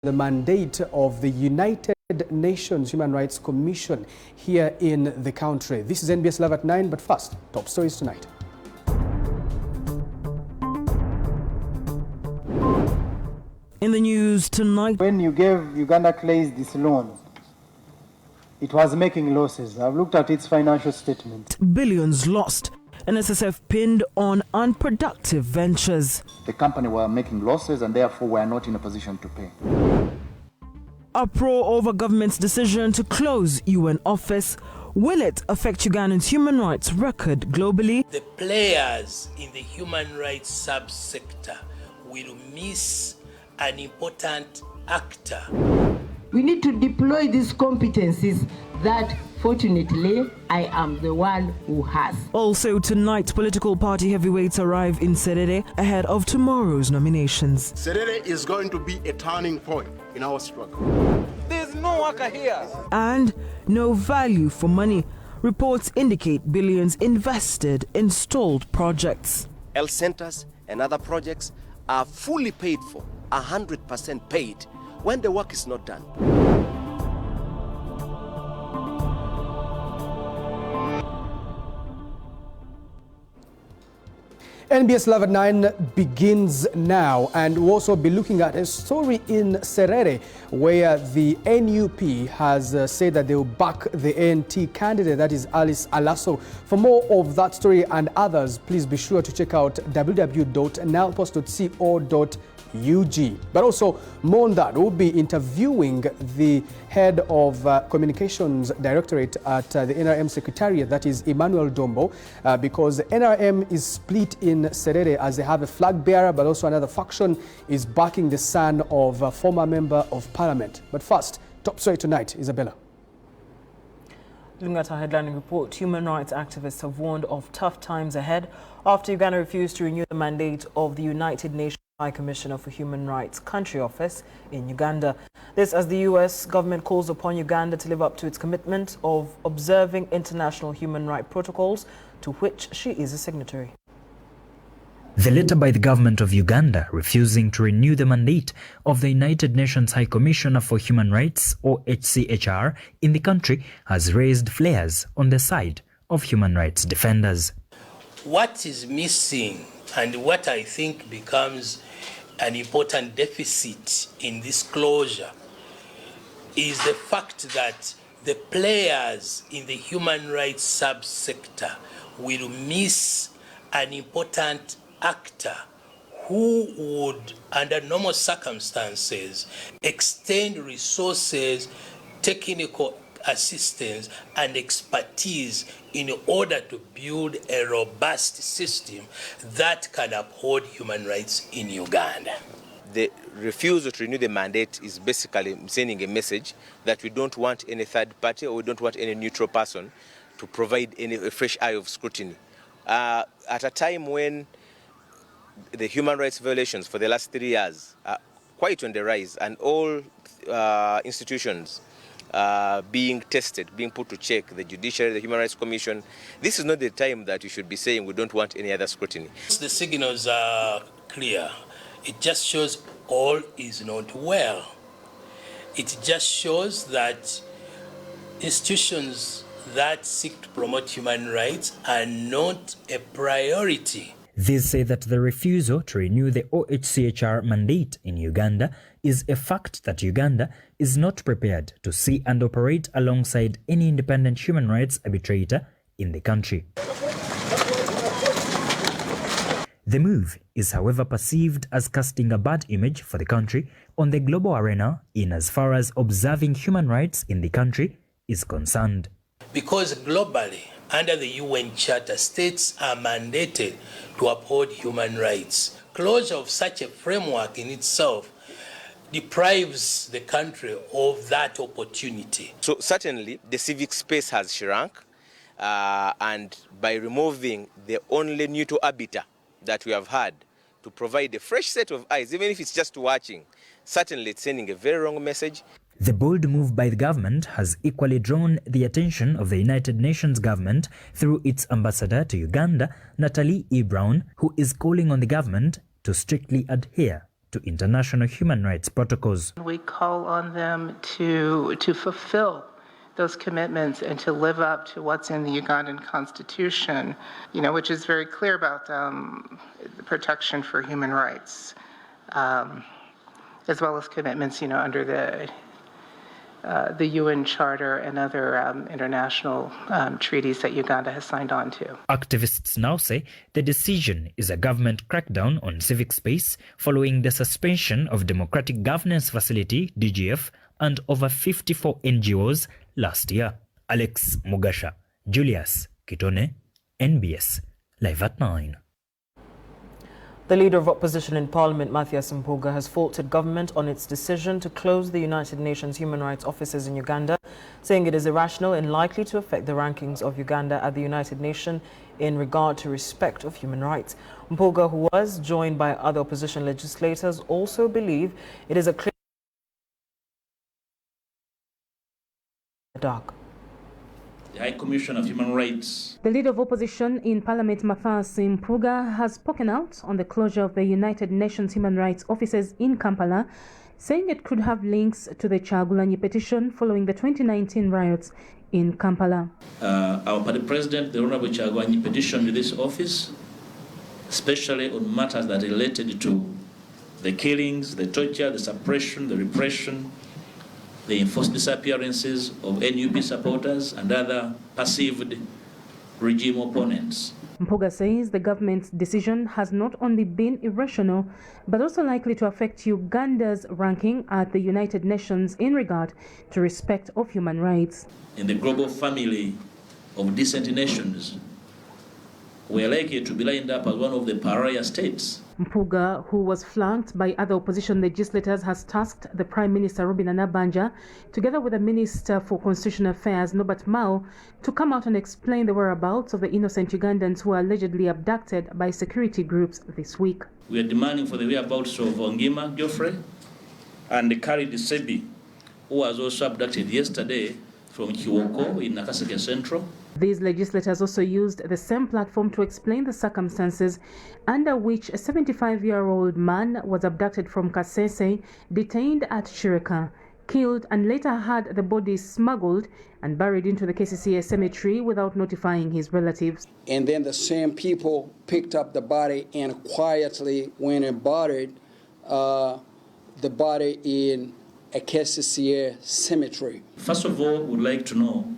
the mandate of the United Nations Human Rights Commission here in the country. This is Nbs Live at 9, but first, top stories tonight. In the news tonight, when you gave Uganda Clays this loan, it was making losses. I've looked at its financial statement. Billions lost. NSSF pinned on unproductive ventures. The company were making losses and therefore were not in a position to pay. Uproar over government's decision to close UN office. Will it affect Uganda's human rights record globally? The players in the human rights subsector will miss an important actor. We need to deploy these competencies that, fortunately, I am the one who has. Also tonight, political party heavyweights arrive in Serere ahead of tomorrow's nominations. Serere is going to be a turning point in our struggle. There's no worker here. And no value for money. Reports indicate billions invested in stalled projects. Health centers and other projects are fully paid for, 100% paid, when the work is not done. Nbs Live at 9 begins now, and we'll also be looking at a story in Serere where the NUP has said that they will back the ANT candidate, that is Alice Alaso. For more of that story and others, please be sure to check out www.nalpost.co.ug. But also, more on that, we'll be interviewing the head of Communications Directorate at the NRM Secretariat, that is Emmanuel Dombo, because the NRM is split in Serere as they have a flag bearer, but also another faction is backing the son of a former member of parliament. But first, top story tonight, Isabella. Looking at our headlining report, human rights activists have warned of tough times ahead after Uganda refused to renew the mandate of the United Nations High Commissioner for Human Rights country office in Uganda. This as the US government calls upon Uganda to live up to its commitment of observing international human rights protocols to which she is a signatory. The letter by the government of Uganda refusing to renew the mandate of the United Nations High Commissioner for Human Rights, or HCHR, in the country has raised flares on the side of human rights defenders. What is missing, and what I think becomes an important deficit in this closure, is the fact that the players in the human rights subsector will miss an important actor who would, under normal circumstances, extend resources, technical assistance and expertise in order to build a robust system that can uphold human rights in Uganda. The refusal to renew the mandate is basically sending a message that we don't want any third party, or we don't want any neutral person to provide a fresh eye of scrutiny. At a time when the human rights violations for the last 3 years are quite on the rise, and all institutions being tested, being put to check, the judiciary, the Human Rights Commission, this is not the time that you should be saying we don't want any other scrutiny. The signals are clear. It just shows all is not well. It just shows that institutions that seek to promote human rights are not a priority. These say that the refusal to renew the OHCHR mandate in Uganda is a fact that Uganda is not prepared to see and operate alongside any independent human rights arbitrator in the country. The move is, however, perceived as casting a bad image for the country on the global arena in as far as observing human rights in the country is concerned. Because globally, under the UN Charter, states are mandated to uphold human rights. Closure of such a framework in itself deprives the country of that opportunity. So certainly the civic space has shrunk, and by removing the only neutral arbiter that we have had to provide a fresh set of eyes, even if it's just watching, certainly it's sending a very wrong message. The bold move by the government has equally drawn the attention of the United Nations government through its ambassador to Uganda, Natalie E. Brown, who is calling on the government to strictly adhere to international human rights protocols. We call on them to fulfill those commitments and to live up to what's in the Ugandan constitution, which is very clear about the protection for human rights, as well as commitments, under the UN Charter and other international treaties that Uganda has signed on to. Activists now say the decision is a government crackdown on civic space following the suspension of Democratic Governance Facility, DGF, and over 54 NGOs last year. Alex Mugasha, Julius Kitone, NBS Live at 9. The leader of opposition in Parliament, Mathias Mpuuga, has faulted government on its decision to close the United Nations human rights offices in Uganda, saying it is irrational and likely to affect the rankings of Uganda at the United Nations in regard to respect of human rights. Mpuuga, who was joined by other opposition legislators, also believe it is a clear dark. The High Commission of Human Rights. The leader of opposition in Parliament, Mathias Mpuuga, has spoken out on the closure of the United Nations human rights offices in Kampala, saying it could have links to the Kyagulanyi petition following the 2019 riots in Kampala. Our party president, the Honorable Kyagulanyi, petitioned this office, especially on matters that related to the killings, the torture, the suppression, the repression, the enforced disappearances of NUP supporters and other perceived regime opponents. Mpuuga says the government's decision has not only been irrational, but also likely to affect Uganda's ranking at the United Nations in regard to respect of human rights. In the global family of decent nations, we are likely to be lined up as one of the pariah states. Mpuuga, who was flanked by other opposition legislators, has tasked the Prime Minister Robin Anabanja, together with the Minister for Constitutional Affairs Norbert Mao, to come out and explain the whereabouts of the innocent Ugandans who were allegedly abducted by security groups this week. We are demanding for the whereabouts of Ongima Geoffrey and Kari Disebi, who was also abducted yesterday from Kiwoko in Nakaseke Central. These legislators also used the same platform to explain the circumstances under which a 75-year-old man was abducted from Kasese, detained at Shireka, killed, and later had the body smuggled and buried into the KCCA cemetery without notifying his relatives. And then the same people picked up the body and quietly went and buried the body in a KCCA cemetery. First of all, we'd like to know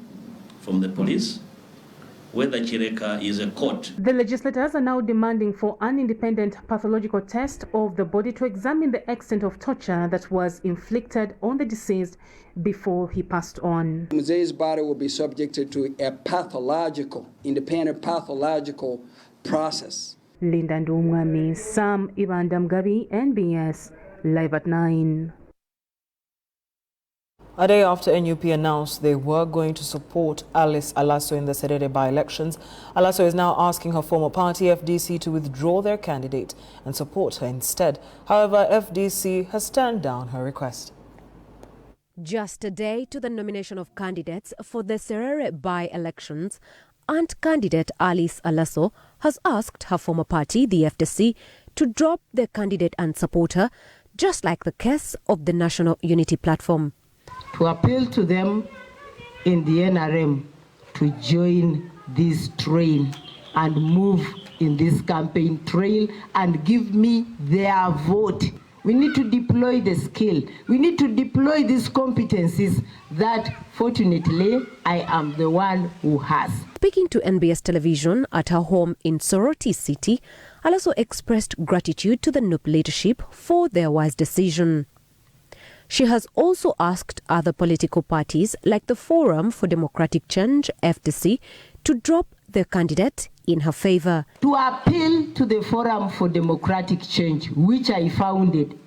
from the police whether Chireka is a court. The legislators are now demanding for an independent pathological test of the body to examine the extent of torture that was inflicted on the deceased before he passed on. Muzee's body will be subjected to a independent pathological process. Linda Ndumwami, Sam Ibandamgabi, NBS Live at 9. A day after NUP announced they were going to support Alice Alaso in the Serere by-elections, Alaso is now asking her former party, FDC, to withdraw their candidate and support her instead. However, FDC has turned down her request. Just a day to the nomination of candidates for the Serere by-elections, and candidate Alice Alaso has asked her former party, the FDC, to drop their candidate and support her, just like the case of the National Unity Platform. To appeal to them in the NRM to join this train and move in this campaign trail and give me their vote. We need to deploy the skill. We need to deploy these competencies that, fortunately, I am the one who has. Speaking to NBS television at her home in Soroti City, Alaso expressed gratitude to the NUP leadership for their wise decision. She has also asked other political parties like the Forum for Democratic Change, FDC, to drop their candidate in her favor. To appeal to the Forum for Democratic Change, which I founded,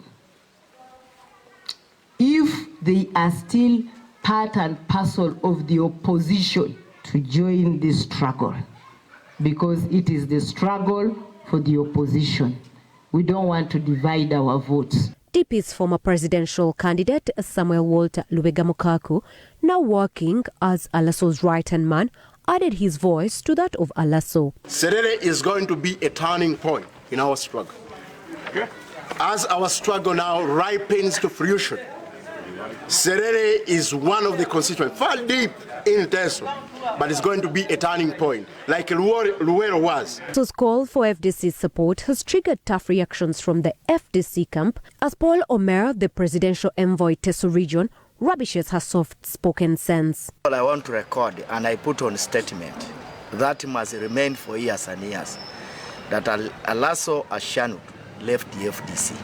if they are still part and parcel of the opposition, to join this struggle, because it is the struggle for the opposition. We don't want to divide our votes. DP's former presidential candidate Samuel Walter Lubega-Mukaku, now working as Alaso's right-hand man, added his voice to that of Alaso. Serere is going to be a turning point in our struggle. as our struggle now ripens to fruition, Serere is one of the constituents, far deep in Teso, but it's going to be a turning point, like Luero was. Teso's call for FDC's support has triggered tough reactions from the FDC camp, as Paul Omer, the presidential envoy Teso region, rubbishes her soft-spoken sense. All I want to record, and I put on statement, that must remain for years and years, that Alaso Ashanut left the FDC.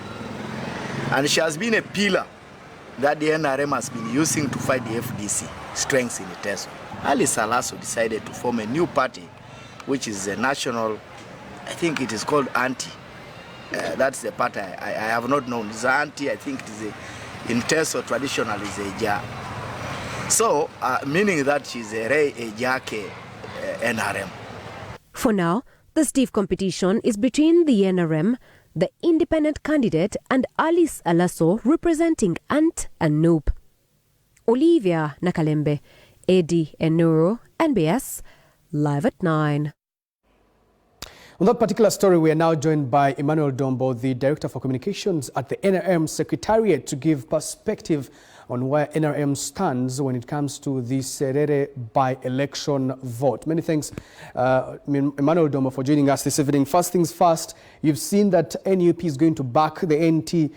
And she has been a pillar that the NRM has been using to fight the FDC strengths in the Teso. Alice Alaso decided to form a new party, which is a national, I think it is called Anti. That's the party I have not known. It's Anti, I think it is in Teso traditionally is a Ja. So, meaning that she's a Jake NRM. For now, the stiff competition is between the NRM, the independent candidate, and Alice Alaso representing Ant and Noob. Olivia Nakalembe, Eddie Enuro, NBS Live at 9. On that particular story, we are now joined by Emmanuel Dombo, the Director for Communications at the NRM Secretariat, to give perspective on where NRM stands when it comes to the Serere by-election vote. Many thanks, Emmanuel Dombo, for joining us this evening. First things first, you've seen that NUP is going to back the NT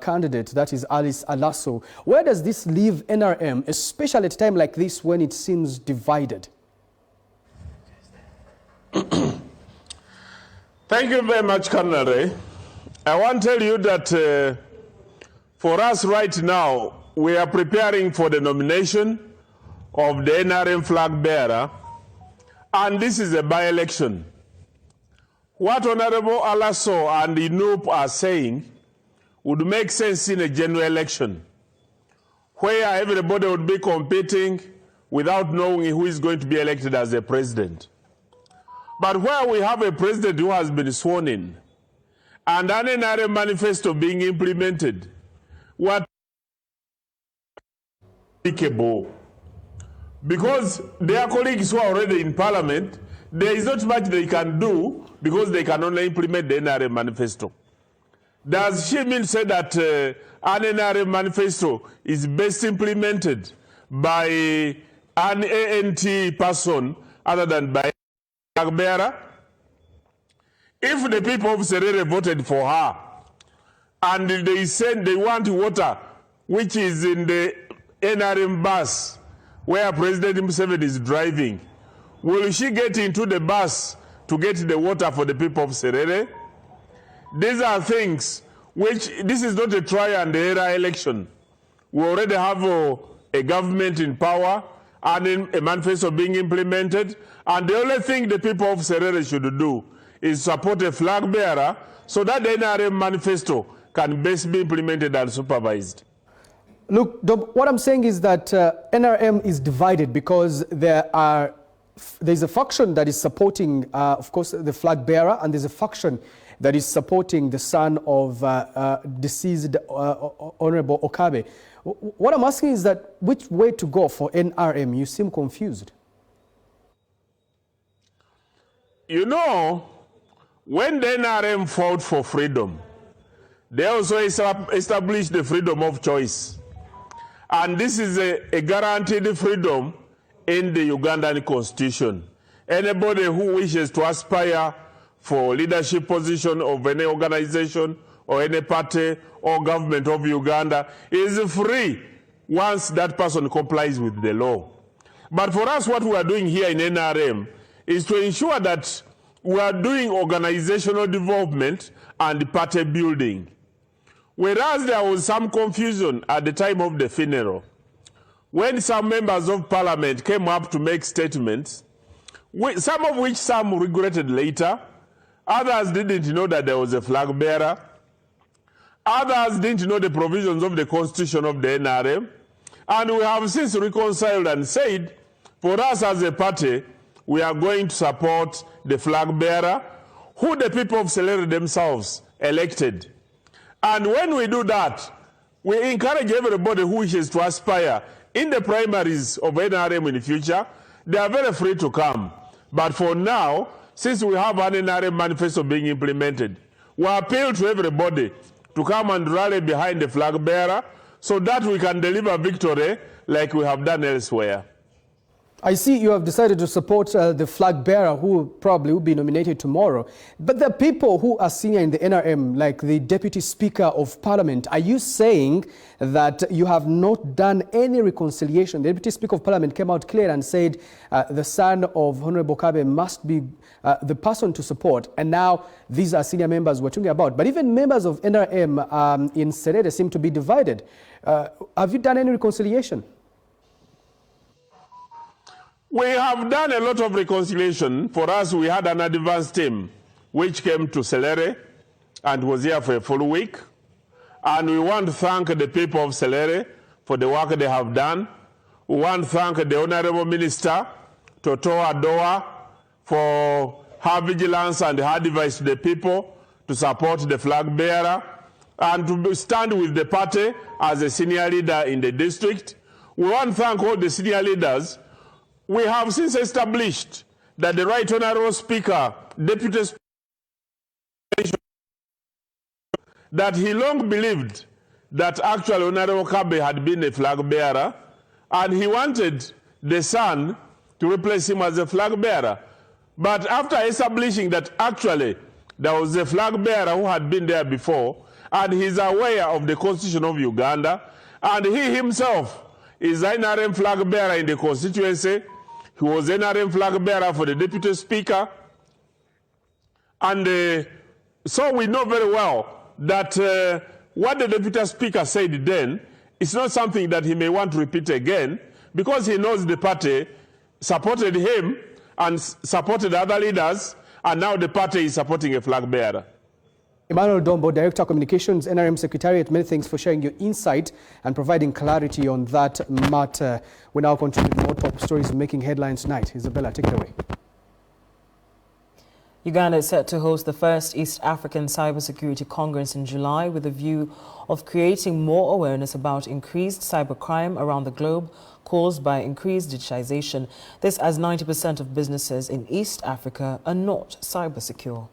candidate, that is Alice Alaso. Where does this leave NRM, especially at a time like this when it seems divided? Thank you very much, Colonel Ray. I want to tell you that for us right now, we are preparing for the nomination of the NRM flag bearer, and this is a by-election. What Honorable Alaso and Inup are saying would make sense in a general election, where everybody would be competing without knowing who is going to be elected as a president. But where we have a president who has been sworn in and an NRM manifesto being implemented, what applicable? Because their colleagues who are already in parliament, there is not much they can do because they can only implement the NRM manifesto. Does she mean to say that an NRM manifesto is best implemented by an ANT person other than by bearer? If the people of Serere voted for her and they said they want water, which is in the NRM bus where President Museveni is driving, will she get into the bus to get the water for the people of Serere? These are things which, this is not a try and error election. We already have a government in power and a manifesto being implemented, and the only thing the people of Serere should do is support a flag bearer so that the NRM manifesto can best be implemented and supervised. Look, what I'm saying is that NRM is divided because there's a faction that is supporting, of course, the flag bearer, and there's a faction that is supporting the son of deceased Honorable Okabe. What I'm asking is that which way to go for NRM? You seem confused. You know, when the NRM fought for freedom, they also established the freedom of choice. And this is a guaranteed freedom in the Ugandan constitution. Anybody who wishes to aspire for leadership position of any organization or any party or government of Uganda is free once that person complies with the law. But for us, what we are doing here in NRM is to ensure that we are doing organizational development and party building. Whereas there was some confusion at the time of the funeral, when some members of parliament came up to make statements, some of which some regretted later, others didn't know that there was a flag bearer, others didn't know the provisions of the constitution of the NRM, and we have since reconciled and said, for us as a party, we are going to support the flag bearer, who the people of Serere themselves elected. And when we do that, we encourage everybody who wishes to aspire in the primaries of NRM in the future. They are very free to come. But for now, since we have an NRM manifesto being implemented, we appeal to everybody to come and rally behind the flag bearer so that we can deliver victory like we have done elsewhere. I see you have decided to support the flag bearer who probably will be nominated tomorrow. But the people who are senior in the NRM, like the Deputy Speaker of Parliament, are you saying that you have not done any reconciliation? The Deputy Speaker of Parliament came out clear and said the son of Honorable Kabe must be the person to support. And now these are senior members we're talking about. But even members of NRM in Serere seem to be divided. Have you done any reconciliation? We have done a lot of reconciliation. For us, we had an advance team which came to Serere and was here for a full week. And we want to thank the people of Serere for the work they have done. We want to thank the Honorable Minister, Toto Adoa, for her vigilance and her advice to the people to support the flag bearer and to stand with the party as a senior leader in the district. We want to thank all the senior leaders. We have since established that the Right Honorable Speaker, Deputy Speaker, that he long believed that actually Honorable Kabe had been a flag bearer, and he wanted the son to replace him as a flag bearer. But after establishing that actually there was a flag bearer who had been there before, and he's aware of the Constitution of Uganda, and he himself is an NRM flag bearer in the constituency. He was NRM flag bearer for the Deputy Speaker. And so we know very well that what the Deputy Speaker said then is not something that he may want to repeat again, because he knows the party supported him and supported other leaders, and now the party is supporting a flag bearer. Emmanuel Dombo, Director of Communications, NRM Secretariat, many thanks for sharing your insight and providing clarity on that matter. We now continue with more top stories making headlines tonight. Isabella, take it away. Uganda is set to host the first East African Cybersecurity Congress in July with a view of creating more awareness about increased cybercrime around the globe caused by increased digitization. This as 90% of businesses in East Africa are not cyber secure.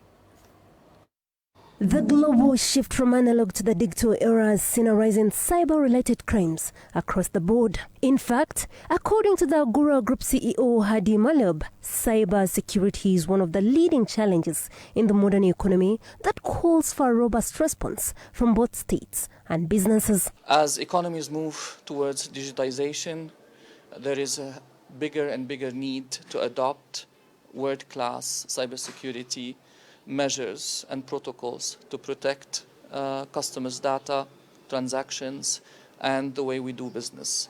The global shift from analog to the digital era has seen a rise in cyber-related crimes across the board. In fact, according to the Agura Group CEO Hadi Malob, cyber security is one of the leading challenges in the modern economy that calls for a robust response from both states and businesses. As economies move towards digitization, there is a bigger and bigger need to adopt world-class cybersecurity measures and protocols to protect customers' data, transactions, and the way we do business.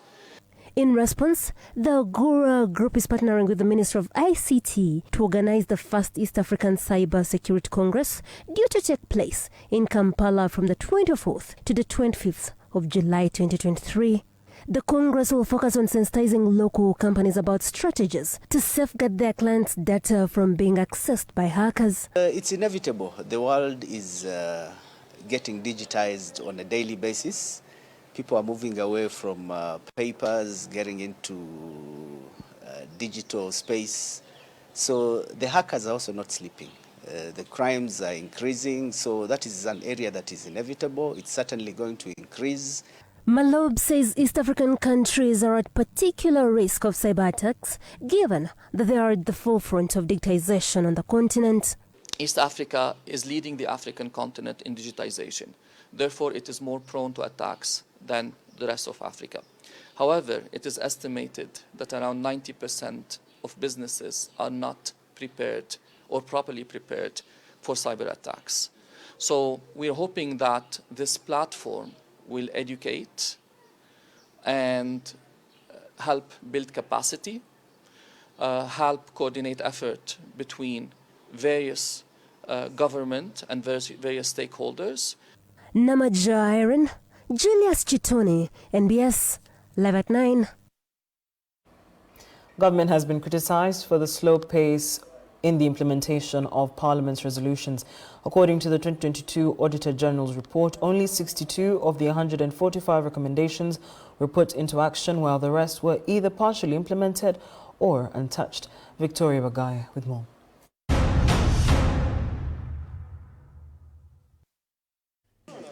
In response, the Agora Group is partnering with the Ministry of ICT to organize the first East African Cyber Security Congress, due to take place in Kampala from the 24th to the 25th of July 2023. The Congress will focus on sensitizing local companies about strategies to safeguard their clients' data from being accessed by hackers. It's inevitable. The world is getting digitized on a daily basis. People are moving away from papers, getting into digital space. So the hackers are also not sleeping. The crimes are increasing, so that is an area that is inevitable. It's certainly going to increase. Malob says East African countries are at particular risk of cyber attacks, given that they are at the forefront of digitization on the continent. East Africa is leading the African continent in digitization. Therefore, it is more prone to attacks than the rest of Africa. However, it is estimated that around 90% of businesses are not prepared or properly prepared for cyber attacks. So we're hoping that this platform will educate and help build capacity, help coordinate effort between various government and various stakeholders. Namaja Iron, Julius Chitoni, NBS Live at 9. Government has been criticized for the slow pace in the implementation of Parliament's resolutions. According to the 2022 Auditor General's report, only 62 of the 145 recommendations were put into action, while the rest were either partially implemented or untouched. Victoria Bagaya with more.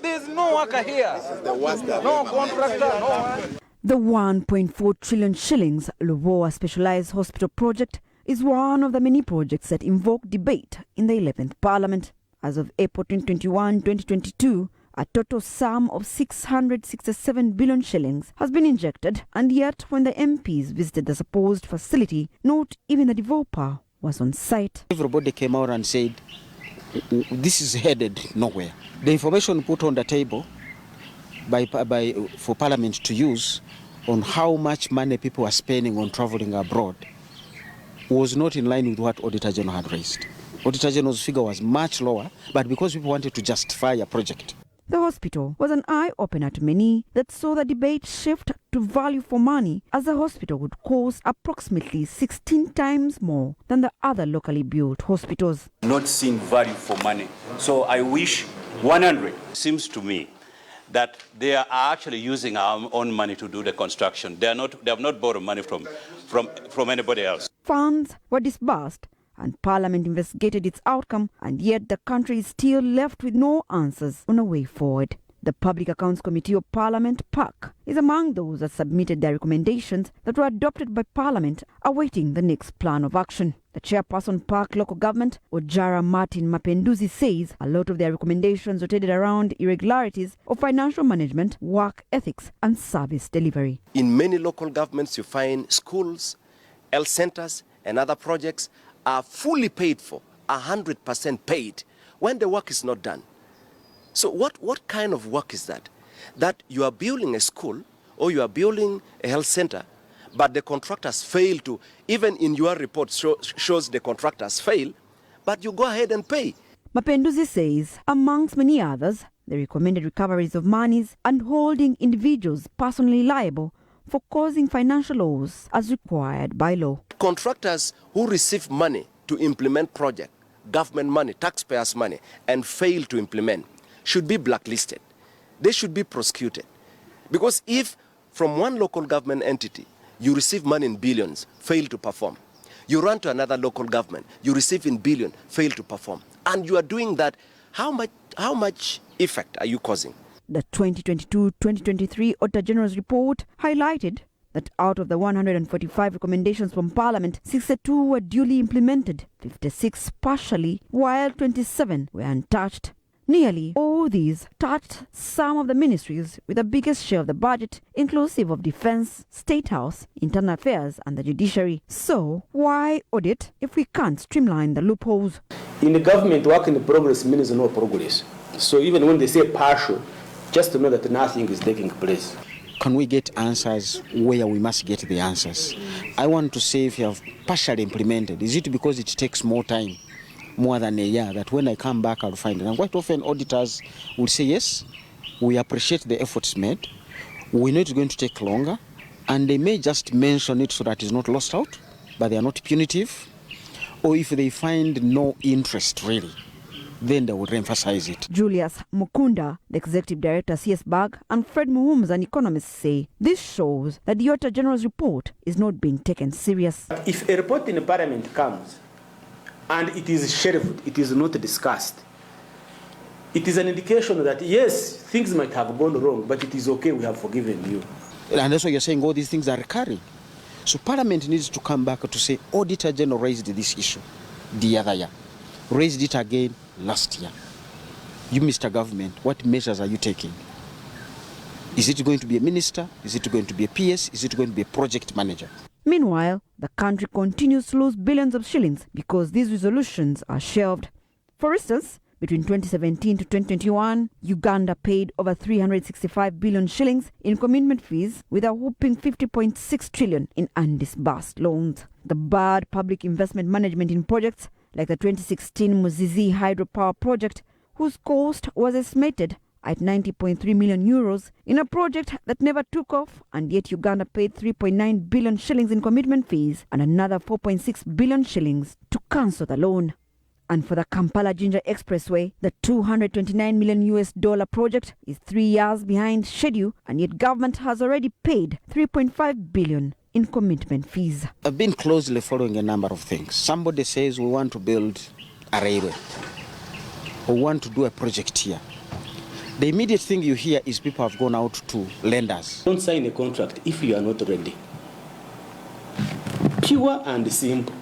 There's no worker here. No contractor, no one. The 1.4 trillion shillings Lubowa Specialized Hospital project is one of the many projects that invoke debate in the 11th Parliament. As of April 2021-2022, a total sum of 667 billion shillings has been injected, and yet when the MPs visited the supposed facility, not even the developer was on site. Everybody came out and said, this is headed nowhere. The information put on the table for Parliament to use on how much money people are spending on traveling abroad was not in line with what Auditor General had raised. Auditor General's figure was much lower, but because people wanted to justify a project. The hospital was an eye-opener to many that saw the debate shift to value for money, as the hospital would cost approximately 16 times more than the other locally built hospitals. Not seeing value for money. So I wish 100. Seems to me that they are actually using our own money to do the construction. They have not borrowed money from anybody else. Funds were disbursed and Parliament investigated its outcome, and yet the country is still left with no answers on a way forward. The Public Accounts Committee of Parliament, PAC, is among those that submitted their recommendations that were adopted by Parliament, awaiting the next plan of action. The chairperson, PAC Local Government, Ojara Martin Mapenduzi, says a lot of their recommendations rotated around irregularities of financial management, work ethics and service delivery. In many local governments, you find schools, health centers and other projects are fully paid for, 100% paid, when the work is not done. So what kind of work is that? That you are building a school or you are building a health center, but the contractors fail to, even in your report shows the contractors fail, but you go ahead and pay. Mapenduzi says, amongst many others, the recommended recoveries of monies and holding individuals personally liable for causing financial loss as required by law. Contractors who receive money to implement project, government money, taxpayers' money, and fail to implement should be blacklisted. They should be prosecuted. Because if from one local government entity you receive money in billions, fail to perform, you run to another local government, you receive in billion, fail to perform, and you are doing that, how much effect are you causing? The 2022-2023 Auditor General's report highlighted that out of the 145 recommendations from Parliament, 62 were duly implemented, 56 partially, while 27 were untouched. Nearly all these touched some of the ministries with the biggest share of the budget, inclusive of Defence, State House, Internal Affairs and the Judiciary. So, why audit if we can't streamline the loopholes? In the government, work in progress means no progress. So even when they say partial, just to know that nothing is taking place. Can we get answers where we must get the answers? I want to say if you have partially implemented, is it because it takes more time, more than a year, that when I come back I'll find it? And quite often auditors will say, yes, we appreciate the efforts made, we know it's going to take longer, and they may just mention it so that it's not lost out, but they are not punitive, or if they find no interest really, then they would emphasize it. Julius Mukunda, the Executive Director CS BAG, and Fred Muhums, an economist, say this shows that the Auditor General's report is not being taken serious. If a report in the Parliament comes and it is shelved, it is not discussed, it is an indication that yes, things might have gone wrong, but it is okay, we have forgiven you. And that's why you're saying all these things are recurring. So Parliament needs to come back to say, Auditor General raised this issue the other year, raised it again last year. You, Mr. Government, what measures are you taking? Is it going to be a minister? Is it going to be a PS? Is it going to be a project manager? Meanwhile, the country continues to lose billions of shillings because these resolutions are shelved. For instance, between 2017 to 2021, Uganda paid over 365 billion shillings in commitment fees with a whopping 50.6 trillion in undisbursed loans. The bad public investment management in projects like the 2016 Muzizi hydropower project, whose cost was estimated at 90.3 million euros, in a project that never took off, and yet Uganda paid 3.9 billion shillings in commitment fees and another 4.6 billion shillings to cancel the loan. And for the Kampala-Jinja Expressway, the $229 million project is 3 years behind schedule, and yet government has already paid 3.5 billion in commitment fees. I've been closely following a number of things. Somebody says we want to build a railway, we want to do a project here. the immediate thing you hear is people have gone out to lenders. Don't sign a contract if you are not ready. Pure and simple.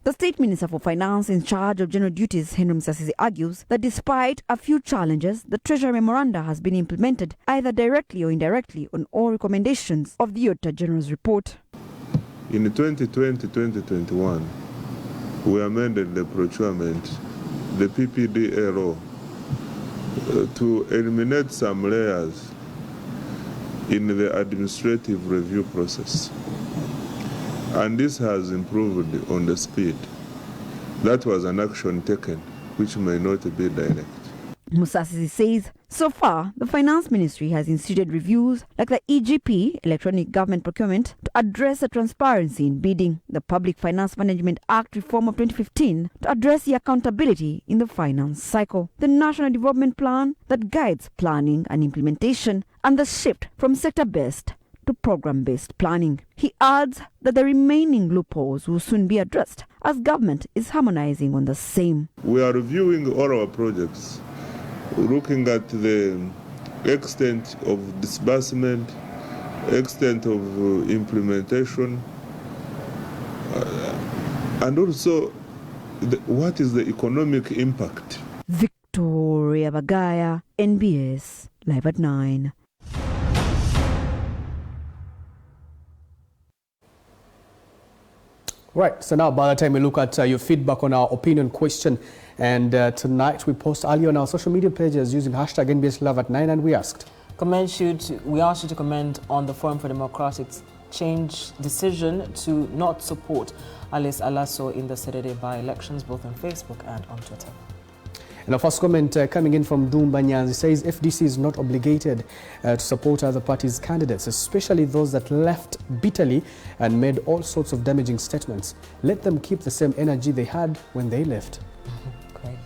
The State Minister for Finance in charge of general duties, Henry Musasizi, argues that despite a few challenges, the Treasury Memoranda has been implemented either directly or indirectly on all recommendations of the Auditor General's report. In 2020-2021, we amended the procurement, the PPDA to eliminate some layers in the administrative review process. And this has improved on the speed. That was an action taken, which may not be direct. Musasizi says, so far, the Finance Ministry has instituted reviews like the EGP, Electronic Government Procurement, to address the transparency in bidding, the Public Finance Management Act reform of 2015 to address the accountability in the finance cycle, the National Development Plan that guides planning and implementation, and the shift from sector-based to program-based planning. He adds that the remaining loopholes will soon be addressed as government is harmonizing on the same. We are reviewing all our projects, looking at the extent of disbursement, extent of implementation, and also what is the economic impact. Victoria Bagaya, NBS Live at 9. Right, so now by the time we look at your feedback on our opinion question, and tonight we post earlier on our social media pages using hashtag Nbs Live at 9, and we asked. We asked you to comment on the Forum for Democratic Change decision to not support Alice Alaso in the Saturday by-elections, both on Facebook and on Twitter. And our first comment coming in from Dumba Nyanzi says FDC is not obligated to support other parties' candidates, especially those that left bitterly and made all sorts of damaging statements. Let them keep the same energy they had when they left. Great,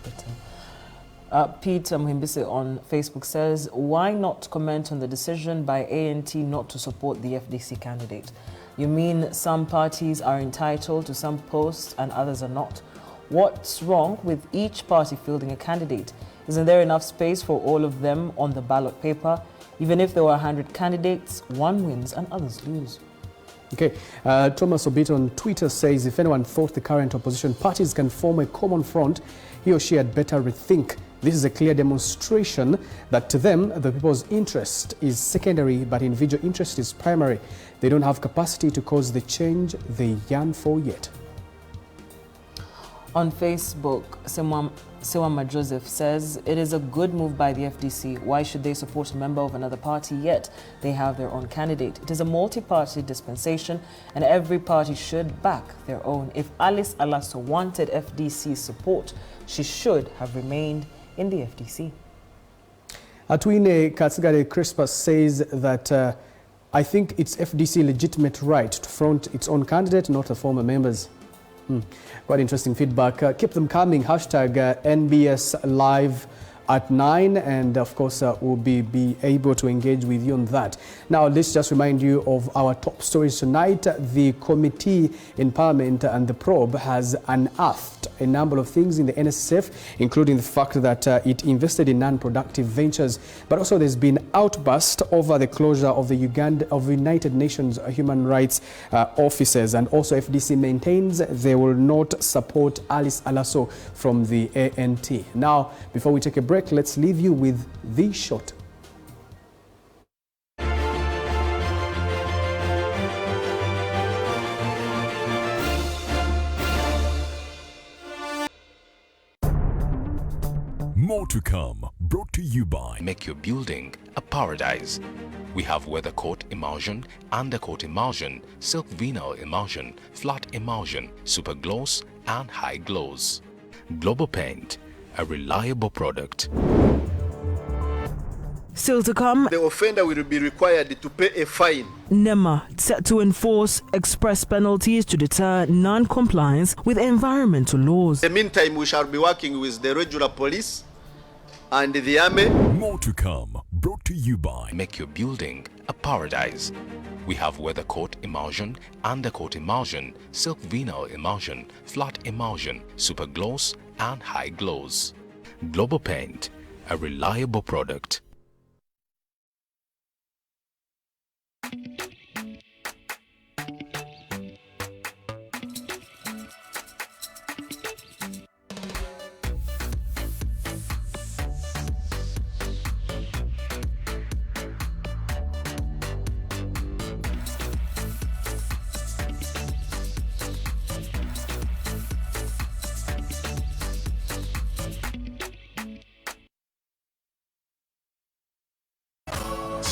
Pete Mhimbise on Facebook says, why not comment on the decision by ANT not to support the FDC candidate? You mean some parties are entitled to some posts and others are not? What's wrong with each party fielding a candidate? Isn't there enough space for all of them on the ballot paper? Even if there were 100 candidates, one wins and others lose. Okay, Thomas Obito on Twitter says, if anyone thought the current opposition parties can form a common front, he or she had better rethink. This is a clear demonstration that to them, the people's interest is secondary, but individual interest is primary. They don't have capacity to cause the change they yearn for yet. On Facebook, Sewama Joseph says, it is a good move by the FDC. Why should they support a member of another party yet they have their own candidate? It is a multi-party dispensation and every party should back their own. If Alice Alaso wanted FDC support, she should have remained in the FDC. Atwine Katsigare Crispus says that I think it's FDC legitimate right to front its own candidate, not the former members. Quite interesting feedback. Keep them coming. Hashtag NBS Live at 9, and of course we'll be able to engage with you on that. Now let's just remind you of our top stories tonight. The committee in Parliament and the probe has unearthed a number of things in the NSSF, including the fact that it invested in non-productive ventures, but also there's been outburst over the closure of the United Nations human rights offices, and also FDC maintains they will not support Alice Alaso from the ANT. Now, before we take a break, let's leave you with this shot. More to come, brought to you by Make Your Building a Paradise. We have weather coat emulsion, undercoat emulsion, silk vinyl emulsion, flat emulsion, super gloss and high gloss. Global Paint, a reliable product. Still to come, the offender will be required to pay a fine. NEMA set to enforce express penalties to deter non-compliance with environmental laws. In the meantime, we shall be working with the regular police and the army. More to come, brought to you by Make Your Building a Paradise. We have weather coat emulsion, undercoat emulsion, silk vinyl emulsion, flat emulsion, super gloss and high gloss. Global Paint, a reliable product.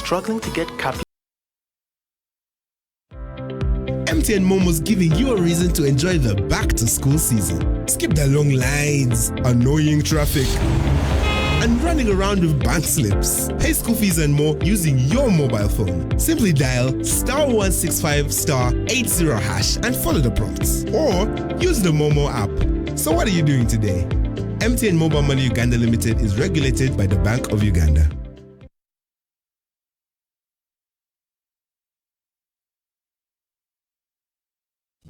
struggling to get capital? MTN Momo's giving you a reason to enjoy the back-to-school season. Skip the long lines, annoying traffic, and running around with bank slips. Pay school fees and more using your mobile phone. Simply dial *165*80# and follow the prompts. Or use the Momo app. So what are you doing today? MTN Mobile Money Uganda Limited is regulated by the Bank of Uganda.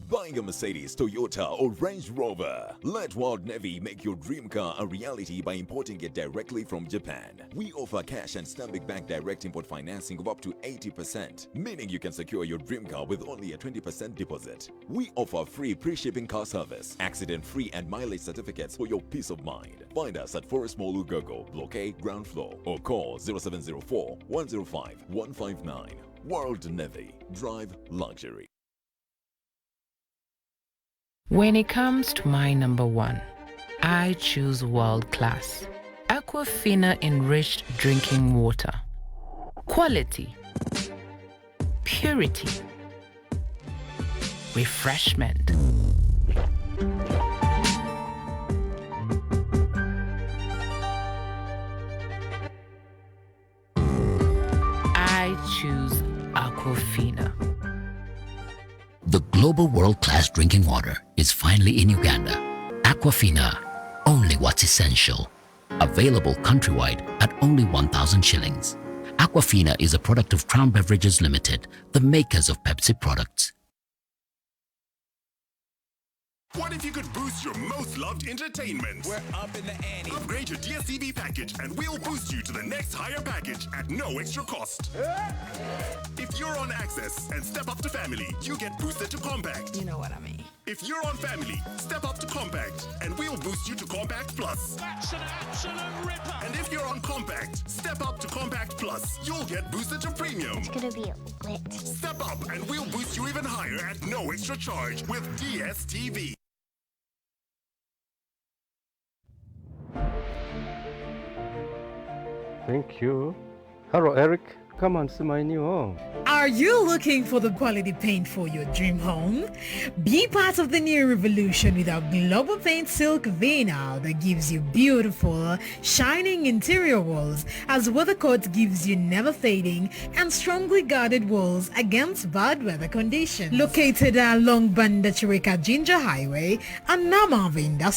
Buying a Mercedes, Toyota, or Range Rover? Let World Navy make your dream car a reality by importing it directly from Japan. We offer cash and Stanbic Bank direct import financing of up to 80%, meaning you can secure your dream car with only a 20% deposit. We offer free pre-shipping car service, accident-free and mileage certificates for your peace of mind. Find us at Forest Mall Ugogo, Block A, ground floor, or call 0704 105 159. World Navy. Drive luxury. When it comes to my number one, I choose world class. Aquafina enriched drinking water. Quality. Purity. Refreshment. I choose Aquafina. The global world-class drinking water is finally in Uganda. Aquafina, only what's essential. Available countrywide at only 1,000 shillings. Aquafina is a product of Crown Beverages Limited, the makers of Pepsi products. What if you could boost your most loved entertainment? We're up in the ante. Upgrade your DSTV package and we'll boost you to the next higher package at no extra cost. If you're on Access and step up to Family, you get boosted to Compact. You know what I mean. If you're on Family, step up to Compact and we'll boost you to Compact Plus. That's an absolute ripper. And if you're on Compact, step up to Compact Plus. You'll get boosted to Premium. It's gonna be lit. Step up and we'll boost you even higher at no extra charge with DSTV. Thank you. Hello, Eric. Come and see my new home. Are you looking for the quality paint for your dream home? Be part of the new revolution with our Global Paint Silk Vinyl that gives you beautiful, shining interior walls, as WeatherCoat gives you never fading and strongly guarded walls against bad weather conditions. Located along Banda Chirika Ginger Highway and Namavinda